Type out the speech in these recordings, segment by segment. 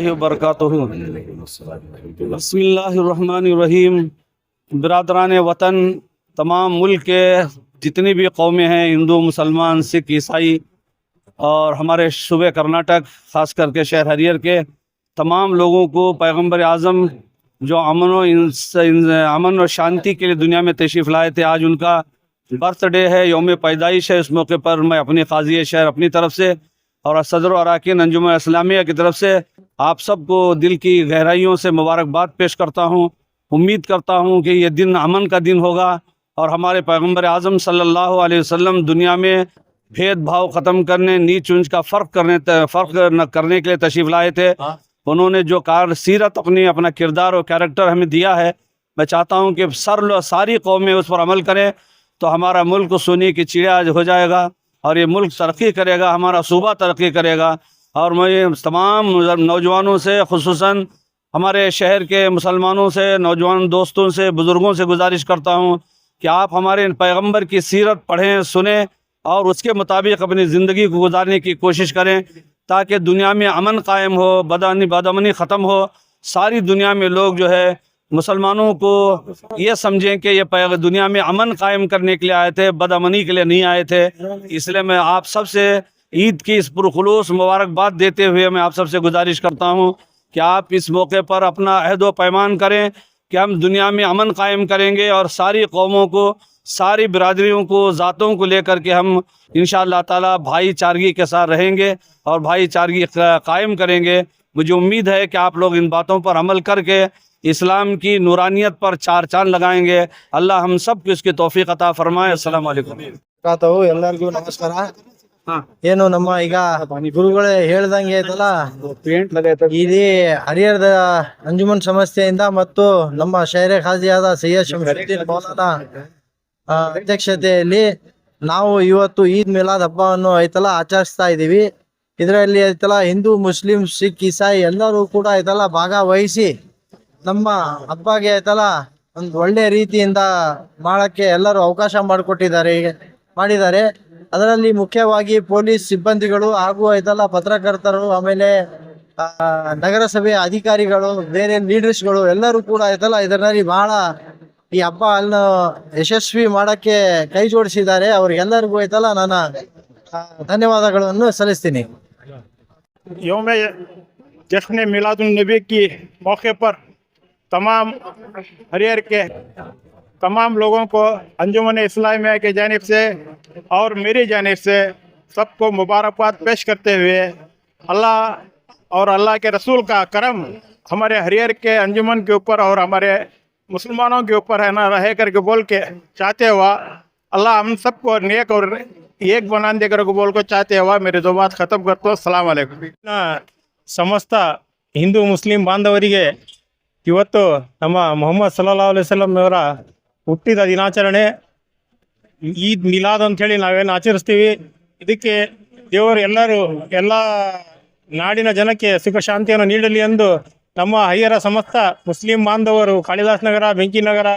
वबरकातुहू। बिस्मिल्लाहिर्रहमानिर्रहीम। बिरादरान वतन, तमाम मुल्क के जितनी भी कौमें हैं, हिंदू, मुसलमान, सिख, ईसाई, और हमारे सूबे कर्नाटक, ख़ास करके शहर हरियर के तमाम लोगों को पैगंबर आज़म जो अमन और शांति के लिए दुनिया में तशरीफ़ लाए थे, आज उनका बर्थडे है, यौम पैदाइश है। इस मौके पर मैं अपनी क़ाज़ी शहर अपनी तरफ से और सदर और अरकान अंजुमन इस्लामिया की तरफ से आप सबको दिल की गहराइयों से मुबारकबाद पेश करता हूँ। उम्मीद करता हूँ कि ये दिन अमन का दिन होगा और हमारे पैगंबर आज़म सल्लल्लाहु अलैहि वसल्लम दुनिया में भेदभाव ख़त्म करने, नीच ऊंच का फ़र्क न करने के लिए तशरीफ़ लाए थे। उन्होंने जो सीरत अपना किरदार और कैरेक्टर हमें दिया है, मैं चाहता हूँ कि सारी कौमें उस पर अमल करें तो हमारा मुल्क सोने की चिड़िया हो जाएगा और ये मुल्क तरक्की करेगा, हमारा सूबा तरक्की करेगा। और मैं तमाम नौजवानों से, खुसूसन हमारे शहर के मुसलमानों से, नौजवान दोस्तों से, बुज़ुर्गों से गुजारिश करता हूँ कि आप हमारे पैगंबर की सीरत पढ़ें, सुनें और उसके मुताबिक अपनी ज़िंदगी को गुजारने की कोशिश करें ताकि दुनिया में अमन कायम हो, बदअमनी ख़त्म हो। सारी दुनिया में लोग जो है मुसलमानों को ये समझें कि ये दुनिया में अमन कायम करने के लिए आए थे, बदअमनी के लिए नहीं आए थे। इसलिए मैं आप सबसे ईद की इस पुरखुलूस मुबारकबाद देते हुए मैं आप सबसे गुजारिश करता हूँ कि आप इस मौके पर अपना अहद व पैमान करें कि हम दुनिया में अमन कायम करेंगे और सारी कौमों को, सारी बिरादरियों को, ज़ातों को लेकर के हम इंशाअल्लाह ताला भाईचारगी के साथ रहेंगे और भाईचारगी कायम करेंगे। मुझे उम्मीद है कि आप लोग इन बातों पर अमल करके इस्लाम की नूरानियत पर चार चांद लगाएंगे। अल्लाह हम सब को इसकी तौफीक अता फरमाए। अस्सलाम वालेकुम। ಎಲ್ಲರಿಗೂ ನಮಸ್ಕಾರ. ಏನು ನಮ್ಮ ಈಗ ಗುರುಗಳೇ ಹೇಳ್ದಂಗೆ ಐತಲ್ಲ, ಇದು ಹರಿಹರದ ಅಂಜುಮನ್ ಸಂಸ್ಥೆಯಿಂದ ಮತ್ತು ನಮ್ಮ ಶಹರೆ ಖಾಜಿಯಾದ ಸೈಯದ್ ಶಂಸುದ್ದೀನ್ ಮೌಲಾನಾ ಅಧ್ಯಕ್ಷತೆಯಲ್ಲಿ ನಾವು ಇವತ್ತು ಈದ್ ಮಿಲಾದ್ ಹಬ್ಬವನ್ನು ಐತಲ್ಲ ಆಚರಿಸ್ತಾ ಇದ್ದೀವಿ. ಇದರಲ್ಲಿ ಐತಲ್ಲ ಹಿಂದೂ, ಮುಸ್ಲಿಂ, ಸಿಖ್, ಇಸಾಯಿ ಎಲ್ಲರೂ ಕೂಡ ಐತಲ್ಲ ಭಾಗವಹಿಸಿ ನಮ್ಮ ಹಬ್ಬಗೆ ಐತಲ್ಲ ಒಂದು ಒಳ್ಳೆ ರೀತಿಯಿಂದ ಮಾಡಕ್ಕೆ ಎಲ್ಲರೂ ಅವಕಾಶ ಮಾಡಿದ್ದಾರೆ. ಅದರಲ್ಲಿ ಮುಖ್ಯವಾಗಿ ಪೊಲೀಸ್ ಸಿಬ್ಬಂದಿಗಳು ಹಾಗೂ ಐತಲ್ಲ ಪತ್ರಕರ್ತರು, ಆಮೇಲೆ ನಗರಸಭೆ ಅಧಿಕಾರಿಗಳು, ಬೇರೆ ಲೀಡರ್ಸ್ಗಳು ಎಲ್ಲರೂ ಕೂಡ ಐತಲ್ಲ ಇದರಲ್ಲಿ ಬಹಳ ಈ ಹಬ್ಬ ಅನ್ನು ಯಶಸ್ವಿ ಮಾಡಕ್ಕೆ ಕೈ ಜೋಡಿಸಿದ್ದಾರೆ. ಅವ್ರಿಗೆಲ್ಲರಿಗೂ ಐತಲ್ಲ ನಾನು ಧನ್ಯವಾದಗಳನ್ನು ಸಲ್ಲಿಸ್ತೀನಿ. यौम जश्न मिलादुन्नबी की मौके पर तमाम हरियर के तमाम लोगों को अंजुमन इस्लामिया की जानिब से और मेरी जानिब से सबको मुबारकबाद पेश करते हुए अल्लाह और अल्लाह के रसूल का करम हमारे हरियर के अंजुमन के ऊपर और हमारे मुसलमानों के ऊपर है ना रहे करके बोल के चाहते हुआ अल्लाह हम सबको नेक और एक बनाने देकर बोल को चाहते हुआ मेरे दो बात ख़त्म करते हो. अस्सलाम वालेकुम. ಸಮಸ್ತ ಹಿಂದೂ ಮುಸ್ಲಿಂ ಬಾಂಧವರಿಗೆ ಇವತ್ತು ನಮ್ಮ ಮೊಹಮ್ಮದ್ ಸಲ್ಲಲ್ಲಾಹು ಅಲೈಹಿ ವಸಲ್ಲಂ ಅವರ ಹುಟ್ಟಿದ ದಿನಾಚರಣೆ ಈದ್ ಮಿಲಾದ್ ಅಂಥೇಳಿ ನಾವೇನು ಆಚರಿಸ್ತೀವಿ. ಇದಕ್ಕೆ ದೇವರು ಎಲ್ಲ ನಾಡಿನ ಜನಕ್ಕೆ ಸುಖ ಶಾಂತಿಯನ್ನು ನೀಡಲಿ ಎಂದು ನಮ್ಮ ಹರಿಹರ ಸಮಸ್ತ ಮುಸ್ಲಿಂ ಬಾಂಧವರು ಕಾಳಿದಾಸ್ ನಗರ, ಬೆಂಕಿ ನಗರ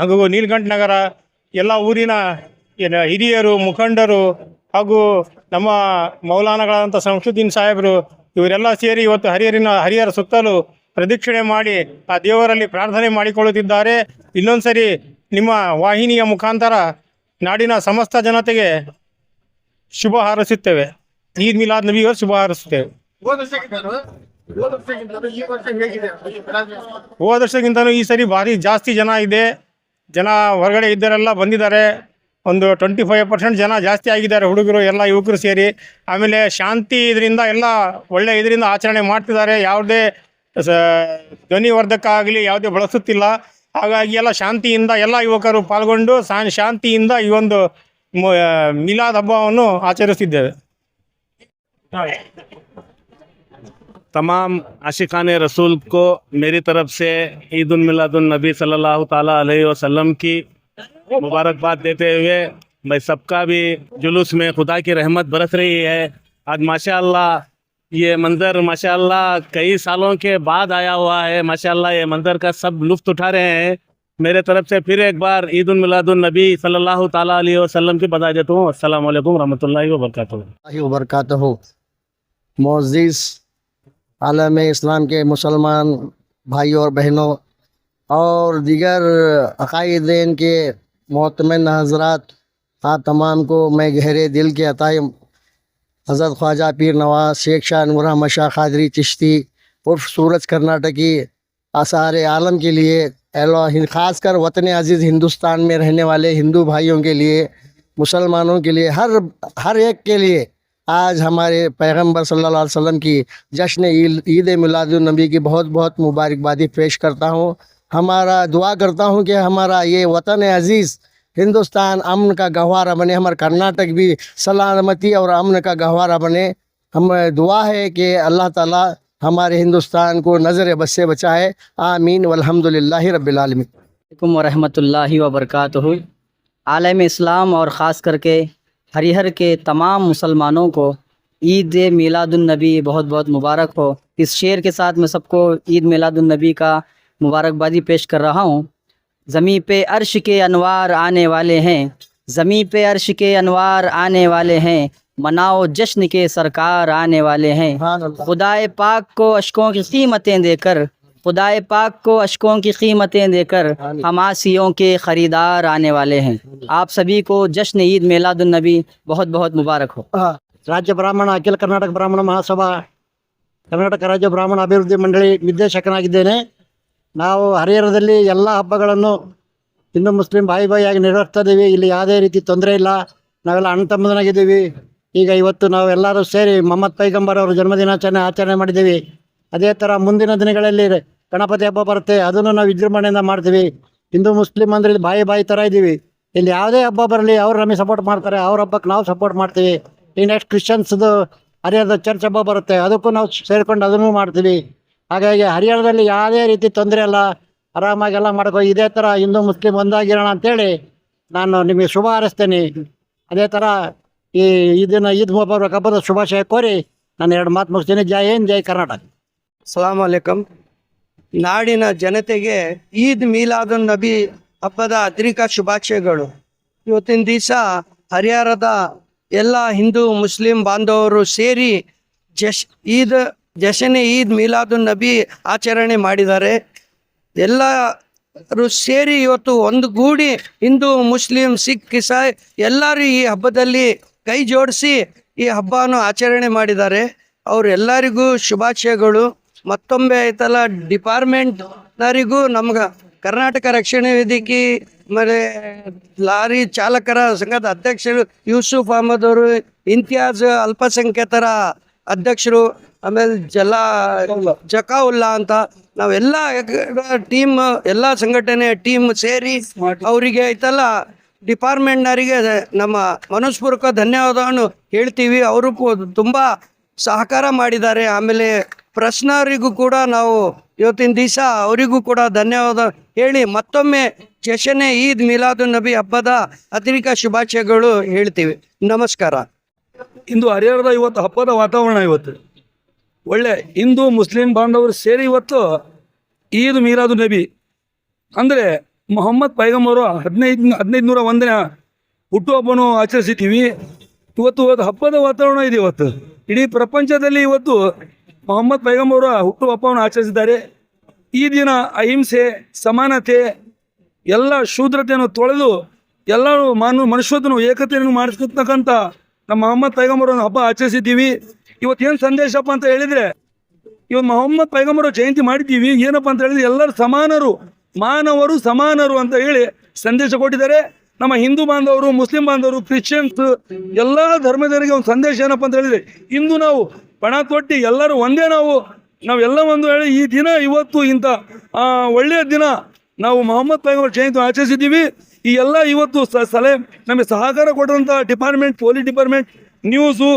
ಹಾಗೂ ನೀಲಕಂಠ ನಗರ ಎಲ್ಲ ಊರಿನ ಹಿರಿಯರು, ಮುಖಂಡರು ಹಾಗೂ ನಮ್ಮ ಮೌಲಾನಗಳಾದಂಥ ಶಂಸುದ್ದೀನ್ ಸಾಹೇಬರು ಇವರೆಲ್ಲ ಸೇರಿ ಇವತ್ತು ಹರಿಹರ ಸುತ್ತಲೂ ಪ್ರದಕ್ಷಿಣೆ ಮಾಡಿ ಆ ದೇವರಲ್ಲಿ ಪ್ರಾರ್ಥನೆ ಮಾಡಿಕೊಳ್ಳುತ್ತಿದ್ದಾರೆ. ಇನ್ನೊಂದ್ಸರಿ ನಿಮ್ಮ ವಾಹಿನಿಯ ಮುಖಾಂತರ ನಾಡಿನ ಸಮಸ್ತ ಜನತೆಗೆ ಶುಭ ಹಾರೈಸುತ್ತೇವೆ. ಈದ್ ಮಿಲಾದ್ ನಬಿಗೆ ಶುಭ ಹಾರೈಸುತ್ತೇವೆ. ಹೋದ ವರ್ಷಕ್ಕಿಂತಲೂ ಈ ಸರಿ ಭಾರಿ ಜಾಸ್ತಿ ಜನ ಹೊರಗಡೆ ಇದ್ದರೆಲ್ಲ ಬಂದಿದ್ದಾರೆ. ಒಂದು 25% ಜನ ಜಾಸ್ತಿ ಆಗಿದ್ದಾರೆ, ಹುಡುಗರು ಎಲ್ಲ ಯುವಕರು ಸೇರಿ. ಆಮೇಲೆ ಶಾಂತಿ ಇದರಿಂದ ಎಲ್ಲ ಒಳ್ಳೆ ಇದರಿಂದ ಆಚರಣೆ ಮಾಡ್ತಿದ್ದಾರೆ. ಯಾವುದೇ ಧ್ವನಿವರ್ಧಕ ಆಗಲಿ ಯಾವುದೇ ಬಳಸುತ್ತಿಲ್ಲ. ಹಾಗಾಗಿ ಎಲ್ಲ ಶಾಂತಿಯಿಂದ ಎಲ್ಲ ಯುವಕರು ಪಾಲ್ಗೊಂಡು ಶಾಂತಿಯಿಂದ ಈ ಒಂದು ಮಿಲಾದ್ ಹಬ್ಬವನ್ನು ಆಚರಿಸುತ್ತಿದ್ದೇವೆ. तमाम आशिकान रसूल को मेरी तरफ से ईद उल मिलादुन नबी सल्लल्लाहु ताला अलैहि वसल्लम की मुबारकबाद देते हुए भाई सबका भी जुलूस में खुदा की रहमत बरस रही है. आज माशाअल्लाह ये मंजर माशाल्लाह कई सालों के बाद आया हुआ है। माशाल्लाह ये मंजर का सब लुत्फ उठा रहे हैं। मेरे तरफ से फिर एक बार ईद उल मिलादुन नबी सल्लल्लाहु ताला अलैहि वसल्लम की बधाई देता हूँ। अस्सलाम वालेकुम रहमतुल्लाहि व बरकातुहू। वबरकातहू। मोअज़्ज़िज़ आलम इस्लाम के मुसलमान भाइयों और बहनों और दीगर अकायदीन के मोहतरम हज़रात, आप तमाम को मैं गहरे दिल के अताए हज़रत ख्वाजा पीर नवाज शेख शाह नूर अहमद शाह क़ादरी चिश्ती उर्फ सूरज कर्नाटकी आसार आलम के लिए, ख़ासकर वतन अज़ीज़ हिंदुस्तान में रहने वाले हिंदू भाइयों के लिए, मुसलमानों के लिए, हर एक के लिए आज हमारे पैगंबर सल्लल्लाहु अलैहि वसल्लम की जश्न ईद मिलादुन नबी की बहुत बहुत मुबारकबादी पेश करता हूँ। हमारा दुआ करता हूँ कि हमारा ये वतन अज़ीज़ हिंदुस्तान अमन का गहवारा बने, हमारा कर्नाटक भी सलामती और अमन का गहवारा बने। हम दुआ है कि अल्लाह ताला हमारे हिंदुस्तान को नज़र बस से बचाए। आमीन वल्हम्दुलिल्लाहि रब्बिल आलमीन। अलैकुम वरहमतुल्लाहि वबरकातुहू। आलम इस्लाम और ख़ास करके हरिहर के तमाम मुसलमानों को ईद मिलादुन नबी बहुत बहुत मुबारक हो। इस शेर के साथ मैं सबको ईद मिलादुन नबी का मुबारकबादी पेश कर रहा हूँ। ज़मीं पे अर्श के अनवार आने वाले हैं, ज़मीं पे अर्श के अनवार आने वाले हैं, मनाओ जश्न के सरकार आने वाले हैं। खुदाए पाक को अशकों की कीमतें देकर, खुदाए पाक को अशकों की कीमतें देकर हमासियों के ख़रीदार आने वाले हैं। आप सभी को जश्न ईद मिलादुन नबी बहुत बहुत मुबारक हो। ರಾಜ್ಯ ಬ್ರಾಹ್ಮಣ ಅಖಿಲ ಕರ್ನಾಟಕ ಬ್ರಾಹ್ಮಣ ಮಹಾಸಭಾ ಕರ್ನಾಟಕ ರಾಜ್ಯ ಬ್ರಾಹ್ಮಣ ಅಭಿವೃದ್ಧಿ ಮಂಡಳಿ ನಿರ್ದೇಶಕನಾಗಿದ್ದೇನೆ. ನಾವು ಹರಿಹರದಲ್ಲಿ ಎಲ್ಲ ಹಬ್ಬಗಳನ್ನು ಹಿಂದೂ ಮುಸ್ಲಿಂ ಬಾಯಿಯಾಗಿ ನಿರ್ವಹಿಸ್ತಾ ಇದ್ದೀವಿ. ಇಲ್ಲಿ ಯಾವುದೇ ರೀತಿ ತೊಂದರೆ ಇಲ್ಲ. ನಾವೆಲ್ಲ ಅಣ್ಣ ತಮ್ಮದನಾಗಿದ್ದೀವಿ. ಈಗ ಇವತ್ತು ನಾವು ಎಲ್ಲರೂ ಸೇರಿ ಮೊಹಮ್ಮದ್ ಪೈಗಂಬರ್ ಅವರ ಜನ್ಮದಿನಾಚರಣೆ ಆಚರಣೆ ಮಾಡಿದ್ದೀವಿ. ಅದೇ ಥರ ಮುಂದಿನ ದಿನಗಳಲ್ಲಿ ಗಣಪತಿ ಹಬ್ಬ ಬರುತ್ತೆ, ಅದನ್ನು ನಾವು ವಿಜೃಂಭಣೆಯಿಂದ ಮಾಡ್ತೀವಿ. ಹಿಂದೂ ಮುಸ್ಲಿಂ ಅಂದರೆ ಇಲ್ಲಿ ಬಾಯಿ ಥರ ಇದ್ದೀವಿ. ಇಲ್ಲಿ ಯಾವುದೇ ಹಬ್ಬ ಬರಲಿ ಅವ್ರು ನಮಗೆ ಸಪೋರ್ಟ್ ಮಾಡ್ತಾರೆ, ಅವ್ರ ಹಬ್ಬಕ್ಕೆ ನಾವು ಸಪೋರ್ಟ್ ಮಾಡ್ತೀವಿ. ಈ ನೆಕ್ಸ್ಟ್ ಕ್ರಿಶ್ಚಿಯನ್ಸ್ದು ಹರಿಹರದ ಚರ್ಚ್ ಹಬ್ಬ ಬರುತ್ತೆ, ಅದಕ್ಕೂ ನಾವು ಸೇರಿಕೊಂಡು ಅದನ್ನು ಮಾಡ್ತೀವಿ. ಹಾಗಾಗಿ ಹರಿಹರದಲ್ಲಿ ಯಾವುದೇ ರೀತಿ ತೊಂದರೆ ಇಲ್ಲ, ಆರಾಮಾಗೆಲ್ಲ ಮಾಡ್ಕೋ. ಇದೇ ಥರ ಹಿಂದೂ ಮುಸ್ಲಿಂ ಒಂದಾಗಿರೋಣ ಅಂತೇಳಿ ನಾನು ನಿಮಗೆ ಶುಭ ಹಾರೈಸ್ತೇನೆ. ಅದೇ ಥರ ಇದನ್ನು ಈದ್ ಮುಬಾರಕ್ ಹಬ್ಬದ ಶುಭಾಶಯ ಕೋರಿ ನಾನು ಎರಡು ಮಾತು ಮುಗಿಸ್ತೀನಿ. ಜೈ ಹಿಂದ್, ಜೈ ಕರ್ನಾಟಕ. ಸಲಾಮ್ ಅಲೈಕಮ್. ನಾಡಿನ ಜನತೆಗೆ ಈದ್ ಮಿಲಾದುನ್ ನಬಿ ಹಬ್ಬದ ಅಧಿಕ ಶುಭಾಶಯಗಳು. ಇವತ್ತಿನ ದಿವಸ ಹರಿಹರದ ಎಲ್ಲ ಹಿಂದೂ ಮುಸ್ಲಿಂ ಬಾಂಧವರು ಸೇರಿ ಜಶ್ನ್ ಈದ್ ಮಿಲಾದುನ್ ನಬಿ ಆಚರಣೆ ಮಾಡಿದ್ದಾರೆ. ಎಲ್ಲರೂ ಸೇರಿ ಇವತ್ತು ಒಂದು ಗೂಡಿ ಹಿಂದೂ ಮುಸ್ಲಿಂ ಸಿಖ್ ಇಸಾಯಿ ಎಲ್ಲರೂ ಈ ಹಬ್ಬದಲ್ಲಿ ಕೈ ಜೋಡಿಸಿ ಈ ಹಬ್ಬವನ್ನು ಆಚರಣೆ ಮಾಡಿದ್ದಾರೆ. ಅವರೆಲ್ಲರಿಗೂ ಶುಭಾಶಯಗಳು. ಮತ್ತೊಮ್ಮೆ ಐತಲ್ಲ ಡಿಪಾರ್ಟ್ಮೆಂಟ್ನರಿಗೂ ನಮ್ಗೆ ಕರ್ನಾಟಕ ರಕ್ಷಣಾ ವೇದಿಕೆ ಆಮೇಲೆ ಲಾರಿ ಚಾಲಕರ ಸಂಘದ ಅಧ್ಯಕ್ಷರು ಯೂಸುಫ್ ಅಹಮದ್ ಅವರು, ಇಂತಿಯಾಜ್ ಅಲ್ಪಸಂಖ್ಯಾತರ ಅಧ್ಯಕ್ಷರು, ಆಮೇಲೆ ಜಕಾವುಲ್ಲಾ ಅಂತ ನಾವೆಲ್ಲ ಟೀಮ್ ಎಲ್ಲ ಸಂಘಟನೆ ಟೀಮ್ ಸೇರಿ ಅವರಿಗೆ ಐತಲ್ಲ ಡಿಪಾರ್ಟ್ಮೆಂಟ್ನವರಿಗೆ ನಮ್ಮ ಮನಸ್ಪೂರ್ವಕ ಧನ್ಯವಾದವನ್ನು ಹೇಳ್ತೀವಿ. ಅವರು ತುಂಬ ಸಹಕಾರ ಮಾಡಿದ್ದಾರೆ. ಆಮೇಲೆ ಪ್ರಶ್ನವರಿಗೂ ಕೂಡ ನಾವು ಇವತ್ತಿನ ದಿವಸ ಅವರಿಗೂ ಕೂಡ ಧನ್ಯವಾದ ಹೇಳಿ ಮತ್ತೊಮ್ಮೆ ಜಶ್ನ್ ಈದ್ ಮಿಲಾದುನ್ ನಬಿ ಹಬ್ಬದ ಅಧಿಕ ಶುಭಾಶಯಗಳು ಹೇಳ್ತೀವಿ. ನಮಸ್ಕಾರ. ಇಂದು ಹರಿಹರದ ಇವತ್ತು ಹಬ್ಬದ ವಾತಾವರಣ. ಇವತ್ತು ಒಳ್ಳೆ ಹಿಂದೂ ಮುಸ್ಲಿಂ ಬಾಂಧವರು ಸೇರಿ ಇವತ್ತು ಈದ್ ಮಿಲಾದುನ್ ನಬಿ ಅಂದರೆ ಮೊಹಮ್ಮದ್ ಪೈಗಂಬರು 1501ನೇ ಹುಟ್ಟುಹಬ್ಬವನ್ನು ಆಚರಿಸಿದ್ದೀವಿ. ಇವತ್ತು ಹಬ್ಬದ ವಾತಾವರಣ ಇದೆ. ಇವತ್ತು ಇಡೀ ಪ್ರಪಂಚದಲ್ಲಿ ಇವತ್ತು ಮೊಹಮ್ಮದ್ ಪೈಗಂಬರು ಹುಟ್ಟುಹಬ್ಬವನ್ನು ಆಚರಿಸಿದ್ದಾರೆ. ಈ ದಿನ ಅಹಿಂಸೆ, ಸಮಾನತೆ, ಎಲ್ಲ ಶೂದ್ರತೆಯನ್ನು ತೊಳೆದು ಎಲ್ಲರೂ ಮನುಷ್ಯತ್ವನು ಏಕತೆಯನ್ನು ಮಾಡಿಸ್ತಕ್ಕಂಥ ನಮ್ಮ ಮೊಹಮ್ಮದ್ ಪೈಗಂಬರನ್ನು ಹಬ್ಬ ಆಚರಿಸಿದ್ದೀವಿ. ಇವತ್ತೇನು ಸಂದೇಶಪ್ಪ ಅಂತ ಹೇಳಿದರೆ, ಇವತ್ತು ಮೊಹಮ್ಮದ್ ಪೈಗಂಬರ ಜಯಂತಿ ಮಾಡಿದ್ದೀವಿ. ಏನಪ್ಪ ಅಂತ ಹೇಳಿದ್ರೆ ಎಲ್ಲರೂ ಸಮಾನರು, ಮಾನವರು ಸಮಾನರು ಅಂತ ಹೇಳಿ ಸಂದೇಶ ಕೊಟ್ಟಿದ್ದಾರೆ. ನಮ್ಮ ಹಿಂದೂ ಬಾಂಧವರು, ಮುಸ್ಲಿಂ ಬಾಂಧವರು, ಕ್ರಿಶ್ಚಿಯನ್ಸ್ ಎಲ್ಲ ಧರ್ಮದವರಿಗೆ ಒಂದು ಸಂದೇಶ ಏನಪ್ಪ ಅಂತ ಹೇಳಿದರೆ, ಇಂದು ನಾವು ಪಣ ತೊಟ್ಟಿ ಎಲ್ಲರೂ ಒಂದೇ, ನಾವೆಲ್ಲ ಒಂದು ಹೇಳಿ ಈ ದಿನ ಇವತ್ತು ಇಂಥ ಒಳ್ಳೆಯ ದಿನ ನಾವು ಮೊಹಮ್ಮದ್ ಪೈಗಂಬರ್ ಜಯಂತಿ ಆಚರಿಸಿದ್ದೀವಿ. ಈ ಎಲ್ಲ ಇವತ್ತು ನಮಗೆ ಸಹಕಾರ ಕೊಡುವಂಥ ಡಿಪಾರ್ಟ್ಮೆಂಟ್, ಪೊಲೀಸ್ ಡಿಪಾರ್ಟ್ಮೆಂಟ್, ನ್ಯೂಸು,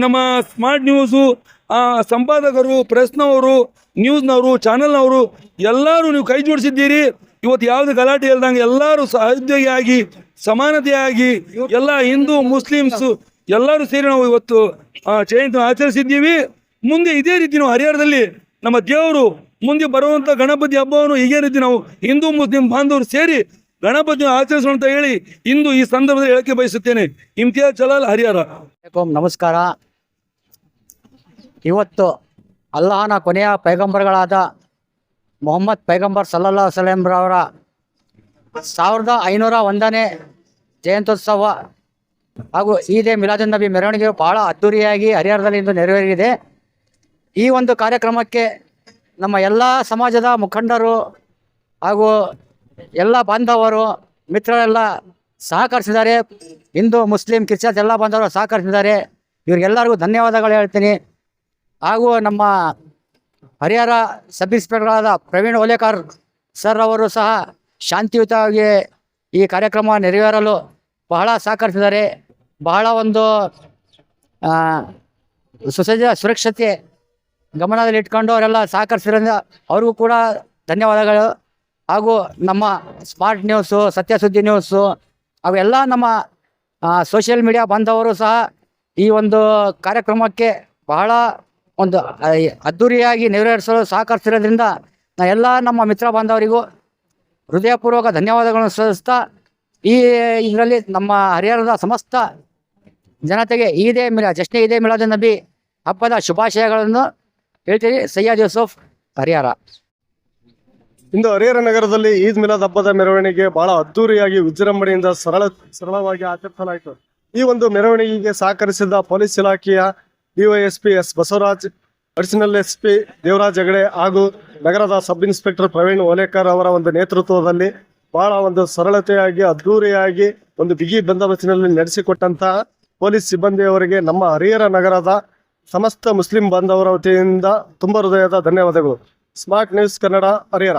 ನಮ್ಮ ಸ್ಮಾರ್ಟ್ ನ್ಯೂಸು, ಸಂಪಾದಕರು, ಪ್ರೆಸ್ನವರು, ನ್ಯೂಸ್ನವರು, ಚಾನಲ್ನವರು ಎಲ್ಲರೂ ನೀವು ಕೈ ಜೋಡಿಸಿದ್ದೀರಿ. ಇವತ್ತು ಯಾವುದೇ ಗಲಾಟೆ ಇಲ್ದಂಗೆ ಎಲ್ಲರೂ ಸಹೋದ್ಯೋಗಿಯಾಗಿ ಸಮಾನತೆಯಾಗಿ ಎಲ್ಲ ಹಿಂದೂ ಮುಸ್ಲಿಮ್ಸು ಎಲ್ಲರೂ ಸೇರಿ ನಾವು ಇವತ್ತು ಜಯಂತಿ ಆಚರಿಸಿದ್ದೀವಿ. ಮುಂದೆ ಇದೇ ರೀತಿ ನಾವು ಹರಿಹರದಲ್ಲಿ ನಮ್ಮ ದೇವರು ಮುಂದೆ ಬರುವಂಥ ಗಣಪತಿ ಹಬ್ಬವನ್ನು ಇದೇ ರೀತಿ ನಾವು ಹಿಂದೂ ಮುಸ್ಲಿಂ ಬಾಂಧವರು ಸೇರಿ ಗಣಪತಿ ಆಚರಿಸೋಣ ಅಂತ ಹೇಳಿ ಇಂದು ಈ ಸಂದರ್ಭದಲ್ಲಿ ಹೇಳಕ್ಕೆ ಬಯಸುತ್ತೇನೆ. ಇಮ್ತಿಯಾಜ್ ಜಲಾಲ್, ಹರಿಹರ. ನಮಸ್ಕಾರ. ಇವತ್ತು ಅಲ್ಲಾಹನ ಕೊನೆಯ ಪೈಗಂಬರ್ಗಳಾದ ಮೊಹಮ್ಮದ್ ಪೈಗಂಬರ್ ಸಲ್ಲಲ್ಲಾಹು ಅಲೈಹಿ ವಸಲ್ಲಂ ರವರ 1501ನೇ ಜಯಂತ್ಯೋತ್ಸವ ಹಾಗೂ ಈದೇ ಮಿಲಾದುನ್ ನಬಿ ಮೆರವಣಿಗೆ ಬಹಳ ಅದ್ದೂರಿಯಾಗಿ ಹರಿಹರದಲ್ಲಿ ಇಂದು ನೆರವೇರಿದೆ. ಈ ಒಂದು ಕಾರ್ಯಕ್ರಮಕ್ಕೆ ನಮ್ಮ ಎಲ್ಲ ಸಮಾಜದ ಮುಖಂಡರು ಹಾಗೂ ಎಲ್ಲ ಬಾಂಧವರು ಮಿತ್ರರೆಲ್ಲ ಸಹಕರಿಸಿದ್ದಾರೆ. ಹಿಂದೂ ಮುಸ್ಲಿಂ ಕ್ರಿಶ್ಚಿಯನ್ಸ್ ಎಲ್ಲ ಬಾಂಧವರು ಸಹಕರಿಸಿದ್ದಾರೆ. ಇವರಿಗೆಲ್ಲರಿಗೂ ಧನ್ಯವಾದಗಳು ಹೇಳ್ತೀನಿ. ಹಾಗೂ ನಮ್ಮ Harihar sub inspector Praveen Olekar sir ಅವರು ಸಹ ಶಾಂತಿಯುತವಾಗಿ ಈ ಕಾರ್ಯಕ್ರಮ ನೆರವೇರಲು ಬಹಳ ಸಹಕರಿಸಿದ್ದಾರೆ. ಬಹಳ ಒಂದು ಸುರಕ್ಷತೆ ಗಮನದಲ್ಲಿ ಇಟ್ಕೊಂಡು ಅವರೆಲ್ಲ ಸಹಕರಿಸಿರೋದ್ರಿಂದ ಅವ್ರಿಗೂ ಕೂಡ ಧನ್ಯವಾದಗಳು. ಹಾಗೂ ನಮ್ಮ ಸ್ಮಾರ್ಟ್ ನ್ಯೂಸು, ಸತ್ಯಸುದ್ದಿ ನ್ಯೂಸು ಹಾಗೂ ಎಲ್ಲ ನಮ್ಮ ಸೋಷಿಯಲ್ ಮೀಡಿಯಾ ಬಾಂಧವರು ಸಹ ಈ ಒಂದು ಕಾರ್ಯಕ್ರಮಕ್ಕೆ ಬಹಳ ಒಂದು ಅದ್ಧೂರಿಯಾಗಿ ನೆರವೇರಿಸಲು ಸಹಕರಿಸಿರೋದ್ರಿಂದ ನಾ ಎಲ್ಲ ನಮ್ಮ ಮಿತ್ರ ಬಾಂಧವರಿಗೂ ಹೃದಯಪೂರ್ವಕ ಧನ್ಯವಾದಗಳನ್ನು ಸಲ್ಲಿಸ್ತಾ ಈ ಇದರಲ್ಲಿ ನಮ್ಮ ಹರಿಹರದ ಸಮಸ್ತ ಜನತೆಗೆ ಜಶ್ನೆ ಈದೇ ಮಿಲಾದುನ್ ನಬಿ ಹಬ್ಬದ ಶುಭಾಶಯಗಳನ್ನು ಹೇಳ್ತೀವಿ. ಸಯ್ಯದ್ ಯೂಸುಫ್, ಹರಿಹರ. ಇಂದು ಹರಿಹರ ನಗರದಲ್ಲಿ ಈದ್ ಮಿಲಾದ್ ಹಬ್ಬದ ಮೆರವಣಿಗೆ ಬಹಳ ಅದ್ದೂರಿಯಾಗಿ ವಿಜೃಂಭಣೆಯಿಂದ ಸರಳವಾಗಿ ಆಚರಿಸಲಾಯಿತು. ಈ ಒಂದು ಮೆರವಣಿಗೆಗೆ ಸಹಕರಿಸಿದ ಪೊಲೀಸ್ ಇಲಾಖೆಯ DYSP S Basavaraj, additional SP Devaraj Hegde ಹಾಗೂ ನಗರದ ಸಬ್ ಇನ್ಸ್ಪೆಕ್ಟರ್ ಪ್ರವೀಣ್ ಓಲೇಕರ್ ಅವರ ಒಂದು ನೇತೃತ್ವದಲ್ಲಿ ಬಹಳ ಒಂದು ಸರಳತೆಯಾಗಿ ಅದ್ದೂರಿಯಾಗಿ ಒಂದು ಬಿಗಿ ಬಂದೋಬಸ್ತಿನಲ್ಲಿ ನಡೆಸಿಕೊಟ್ಟಂತಹ ಪೊಲೀಸ್ ಸಿಬ್ಬಂದಿಯವರಿಗೆ ನಮ್ಮ ಹರಿಹರ ನಗರದ ಸಮಸ್ತ ಮುಸ್ಲಿಂ ಬಾಂಧವರ ವತಿಯಿಂದ ತುಂಬ ಹೃದಯದ ಧನ್ಯವಾದಗಳು. Smart news Kannada, Harihara.